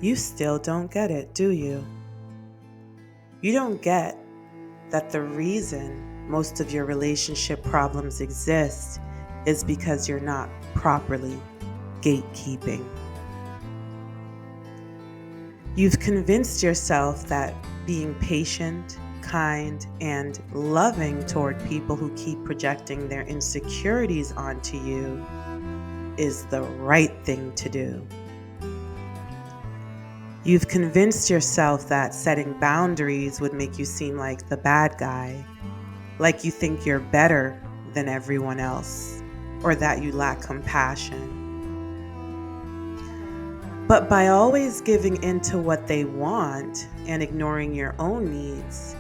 You still don't get it, do you? You don't get that the reason most of your relationship problems exist is because you're not properly gatekeeping. You've convinced yourself that being patient, kind, and loving toward people who keep projecting their insecurities onto you is the right thing to do. You've convinced yourself that setting boundaries would make you seem like the bad guy, like you think you're better than everyone else, or that you lack compassion. But by always giving in to what they want and ignoring your own needs,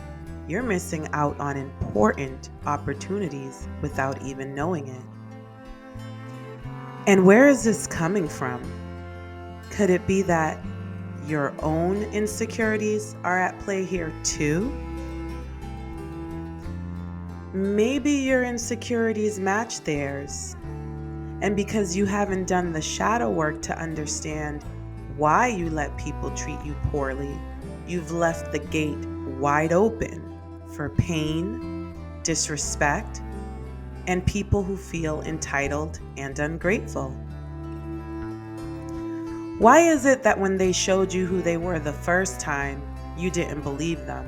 you're missing out on important opportunities without even knowing it. And where is this coming from? Could it be that your own insecurities are at play here too? Maybe your insecurities match theirs, and because you haven't done the shadow work to understand why you let people treat you poorly, you've left the gate wide open for pain, disrespect, and people who feel entitled and ungrateful. Why is it that when they showed you who they were the first time, you didn't believe them?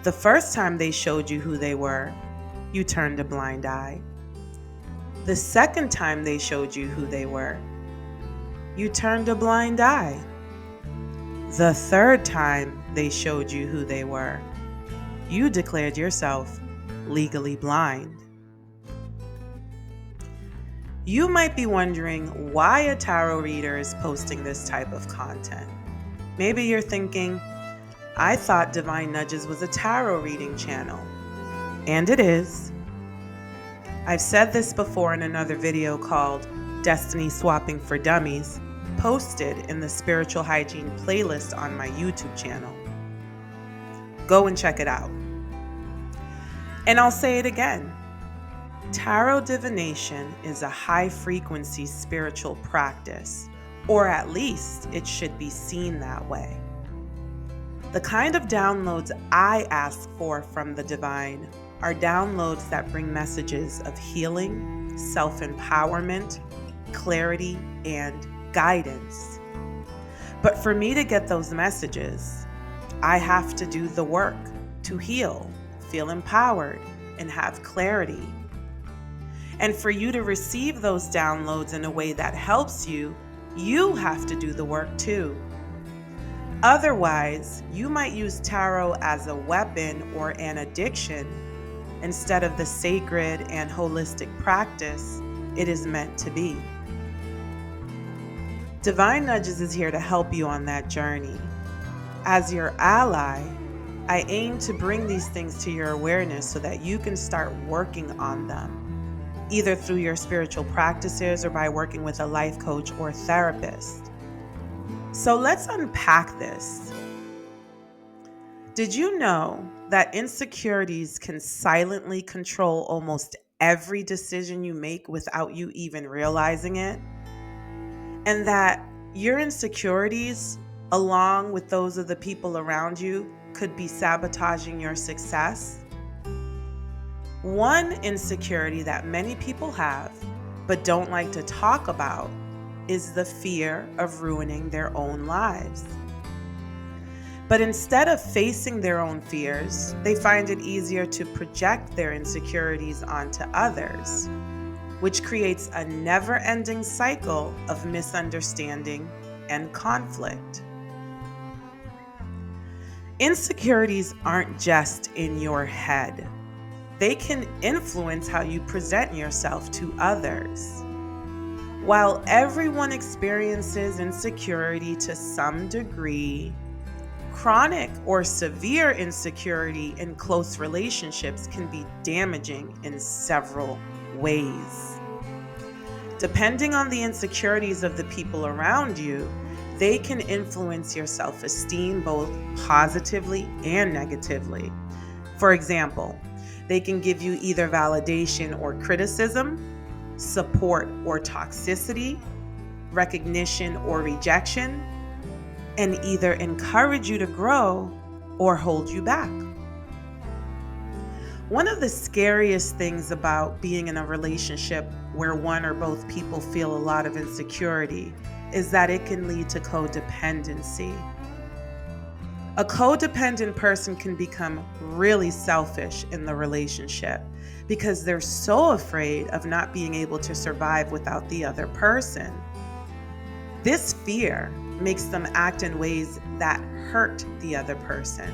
The first time they showed you who they were, you turned a blind eye. The second time they showed you who they were, you turned a blind eye. The third time they showed you who they were, you declared yourself legally blind. You might be wondering why a tarot reader is posting this type of content. Maybe you're thinking, I thought Divine Nudges was a tarot reading channel. And it is. I've said this before in another video called Destiny Swapping for Dummies, posted in the Spiritual Hygiene playlist on my YouTube channel. Go and check it out. And I'll say it again. Tarot divination is a high-frequency spiritual practice, or at least it should be seen that way. The kind of downloads I ask for from the divine are downloads that bring messages of healing, self-empowerment, clarity, and guidance. But for me to get those messages, I have to do the work to heal, feel empowered, and have clarity. And for you to receive those downloads in a way that helps you, you have to do the work too. Otherwise, you might use tarot as a weapon or an addiction instead of the sacred and holistic practice it is meant to be. Divine Nudges is here to help you on that journey. As your ally, I aim to bring these things to your awareness so that you can start working on them, either through your spiritual practices or by working with a life coach or therapist. So let's unpack this. Did you know that insecurities can silently control almost every decision you make without you even realizing it? And that your insecurities, along with those of the people around you, could be sabotaging your success? One insecurity that many people have, but don't like to talk about, is the fear of ruining their own lives. But instead of facing their own fears, they find it easier to project their insecurities onto others, which creates a never-ending cycle of misunderstanding and conflict. Insecurities aren't just in your head. They can influence how you present yourself to others. While everyone experiences insecurity to some degree, chronic or severe insecurity in close relationships can be damaging in several ways. Depending on the insecurities of the people around you, they can influence your self-esteem both positively and negatively. For example, they can give you either validation or criticism, support or toxicity, recognition or rejection, and either encourage you to grow or hold you back. One of the scariest things about being in a relationship where one or both people feel a lot of insecurity is that it can lead to codependency. A codependent person can become really selfish in the relationship because they're so afraid of not being able to survive without the other person. This fear makes them act in ways that hurt the other person.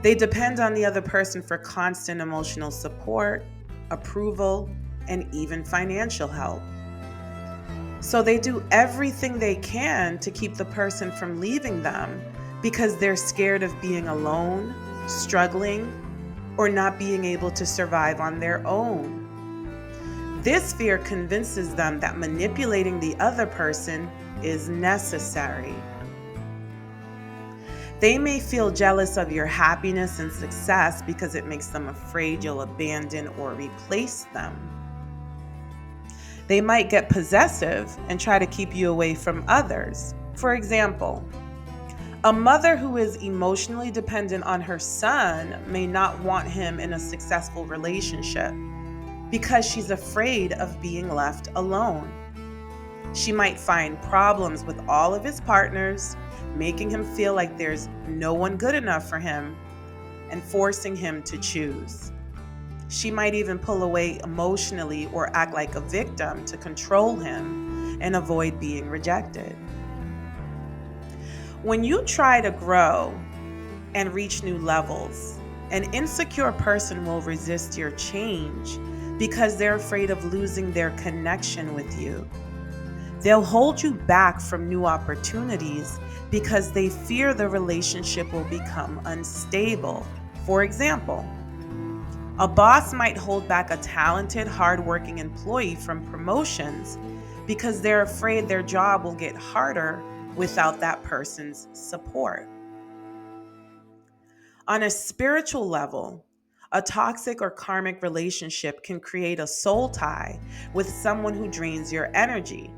They depend on the other person for constant emotional support, approval, and even financial help. So they do everything they can to keep the person from leaving them because they're scared of being alone, struggling, or not being able to survive on their own. This fear convinces them that manipulating the other person is necessary. They may feel jealous of your happiness and success because it makes them afraid you'll abandon or replace them. They might get possessive and try to keep you away from others. For example, a mother who is emotionally dependent on her son may not want him in a successful relationship because she's afraid of being left alone. She might find problems with all of his partners, making him feel like there's no one good enough for him and forcing him to choose. She might even pull away emotionally or act like a victim to control him and avoid being rejected. When you try to grow and reach new levels, an insecure person will resist your change because they're afraid of losing their connection with you. They'll hold you back from new opportunities because they fear the relationship will become unstable. For example, a boss might hold back a talented, hardworking employee from promotions because they're afraid their job will get harder without that person's support. On a spiritual level, a toxic or karmic relationship can create a soul tie with someone who drains your energy,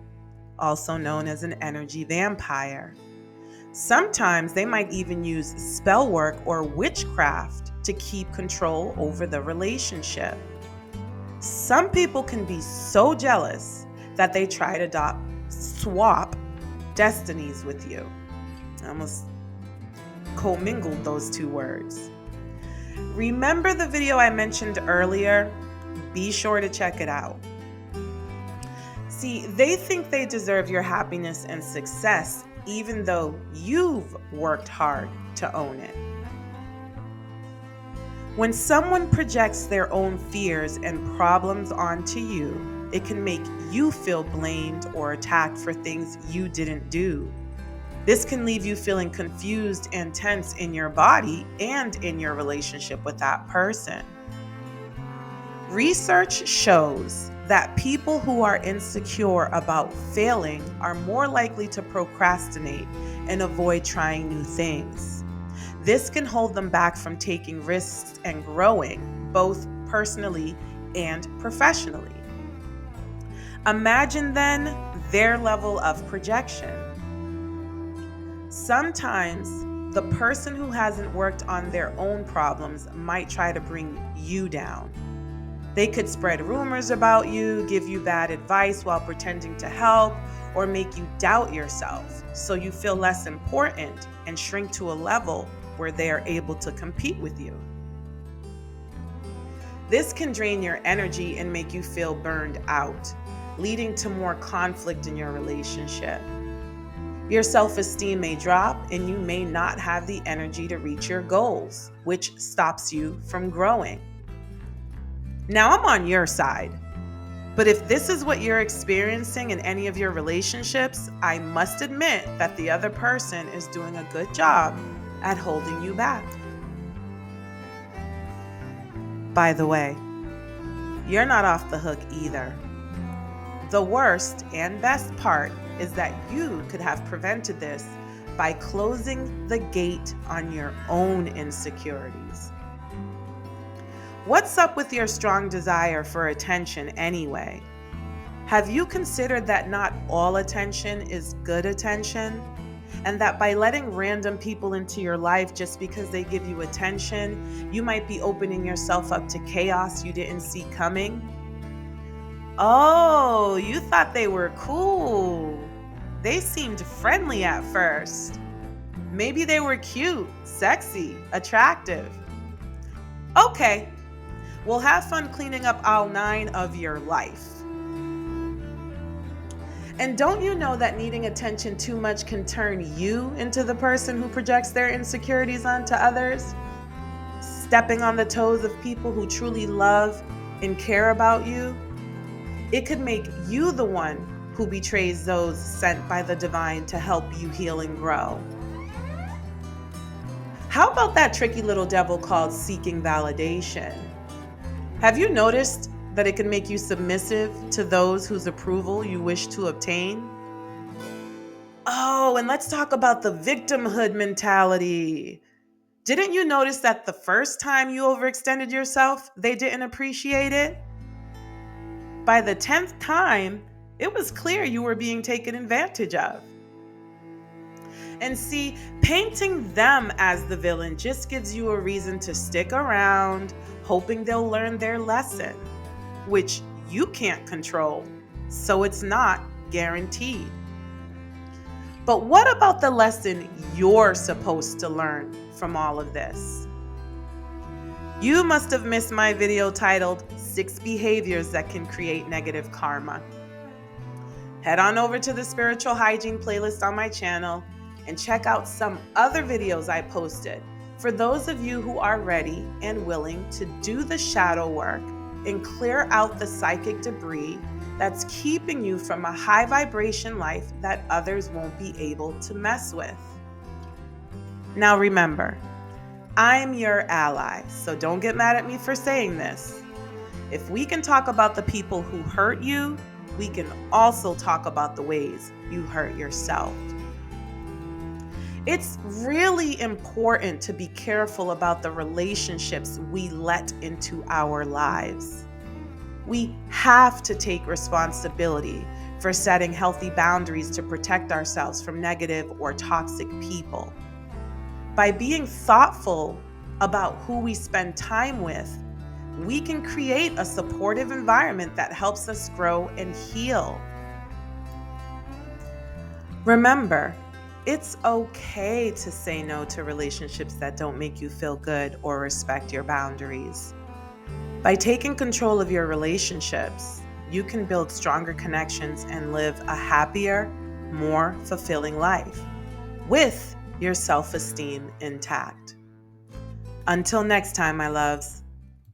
also known as an energy vampire. Sometimes they might even use spell work or witchcraft to keep control over the relationship. Some people can be so jealous that they try to swap destinies with you. I almost commingled those two words. Remember the video I mentioned earlier? Be sure to check it out. See, they think they deserve your happiness and success even though you've worked hard to own it. When someone projects their own fears and problems onto you, it can make you feel blamed or attacked for things you didn't do. This can leave you feeling confused and tense in your body and in your relationship with that person. Research shows that people who are insecure about failing are more likely to procrastinate and avoid trying new things. This can hold them back from taking risks and growing, both personally and professionally. Imagine then their level of projection. Sometimes the person who hasn't worked on their own problems might try to bring you down. They could spread rumors about you, give you bad advice while pretending to help, or make you doubt yourself so you feel less important and shrink to a level where they are able to compete with you. This can drain your energy and make you feel burned out, leading to more conflict in your relationship. Your self-esteem may drop and you may not have the energy to reach your goals, which stops you from growing. Now I'm on your side, but if this is what you're experiencing in any of your relationships, I must admit that the other person is doing a good job at holding you back. By the way, you're not off the hook either. The worst and best part is that you could have prevented this by closing the gate on your own insecurities. What's up with your strong desire for attention anyway? Have you considered that not all attention is good attention? and that by letting random people into your life just because they give you attention, you might be opening yourself up to chaos you didn't see coming. Oh, you thought they were cool. They seemed friendly at first. Maybe they were cute, sexy, attractive. Okay, well, have fun cleaning up aisle 9 of your life. And don't you know that needing attention too much can turn you into the person who projects their insecurities onto others? Stepping on the toes of people who truly love and care about you? It could make you the one who betrays those sent by the divine to help you heal and grow. How about that tricky little devil called seeking validation? Have you noticed that it can make you submissive to those whose approval you wish to obtain? Oh, and let's talk about the victimhood mentality. Didn't you notice that the first time you overextended yourself, they didn't appreciate it? By the 10th time, it was clear you were being taken advantage of. And see, painting them as the villain just gives you a reason to stick around, hoping they'll learn their lesson, which you can't control, so it's not guaranteed. But what about the lesson you're supposed to learn from all of this? You must have missed my video titled 6 Behaviors That Can Create Negative Karma. Head on over to the Spiritual Hygiene playlist on my channel and check out some other videos I posted for those of you who are ready and willing to do the shadow work and clear out the psychic debris that's keeping you from a high vibration life that others won't be able to mess with. Now remember, I'm your ally, so don't get mad at me for saying this. If we can talk about the people who hurt you, we can also talk about the ways you hurt yourself. It's really important to be careful about the relationships we let into our lives. We have to take responsibility for setting healthy boundaries to protect ourselves from negative or toxic people. By being thoughtful about who we spend time with, we can create a supportive environment that helps us grow and heal. Remember, it's okay to say no to relationships that don't make you feel good or respect your boundaries. By taking control of your relationships, you can build stronger connections and live a happier, more fulfilling life with your self-esteem intact. Until next time, my loves.